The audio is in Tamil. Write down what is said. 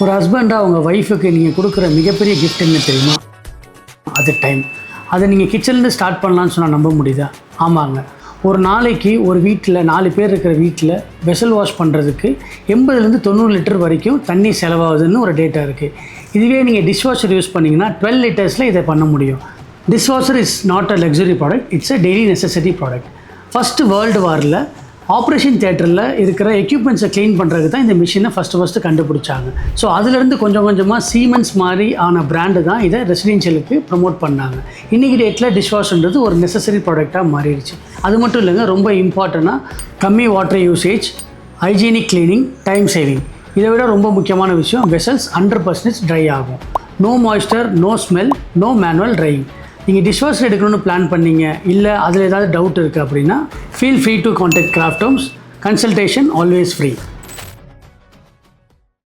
ஒரு ஹஸ்பண்டாக அவங்க ஒய்ஃபுக்கு நீங்கள் கொடுக்குற மிகப்பெரிய கிஃப்ட் என்ன தெரியுமா? அது டைம். அதை நீங்கள் கிச்சன்லேருந்து ஸ்டார்ட் பண்ணலான்னு சொன்னால் நம்ப முடியுதா? ஆமாங்க. ஒரு நாளைக்கு ஒரு வீட்டில் 4 பேர் இருக்கிற வீட்டில் வெசல் வாஷ் பண்ணுறதுக்கு 80லேருந்து 90 லிட்டர் வரைக்கும் தண்ணி செலவாகுதுன்னு ஒரு டேட்டா இருக்குது. இதுவே நீங்கள் டிஷ்வாஷர் யூஸ் பண்ணிங்கன்னா 12 லிட்டர்ஸில் இதை பண்ண முடியும். Dishwasher is not a luxury product, it's a daily necessity product. First world வாரில் ஆப்ரேஷன் தியேட்டரில் இருக்கிற எக்யூப்மெண்ட்ஸை க்ளீன் பண்ணுறதுக்கு தான் இந்த மிஷினை ஃபஸ்ட்டு கண்டுபிடிச்சாங்க. ஸோ அதுலேருந்து கொஞ்சம் கொஞ்சமாக சீமென்ஸ் மாதிரி ஆன பிராண்டு தான் இதை ரெசிடென்ஷியலுக்கு ப்ரமோட் பண்ணாங்க. இன்றைக்கி டேட்டில் டிஷ்வாஷர்ன்றது ஒரு நெசசரி ப்ராடக்டாக மாறிடுச்சு. அது மட்டும் இல்லைங்க, ரொம்ப இம்பார்ட்டண்ட்டாக கம்மி water usage, hygienic cleaning, time saving. இதை விட ரொம்ப முக்கியமான விஷயம், வெசல்ஸ் 100% ட்ரை ஆகும். No moisture, no smell, no manual drying. நீங்கள் டிஷ்வாஷர் எடுக்கணும்னு பிளான் பண்ணீங்க, இல்லை அதில் ஏதாவது டவுட் இருக்குது அப்படின்னா feel free to contact Craft Homes. Consultation always free.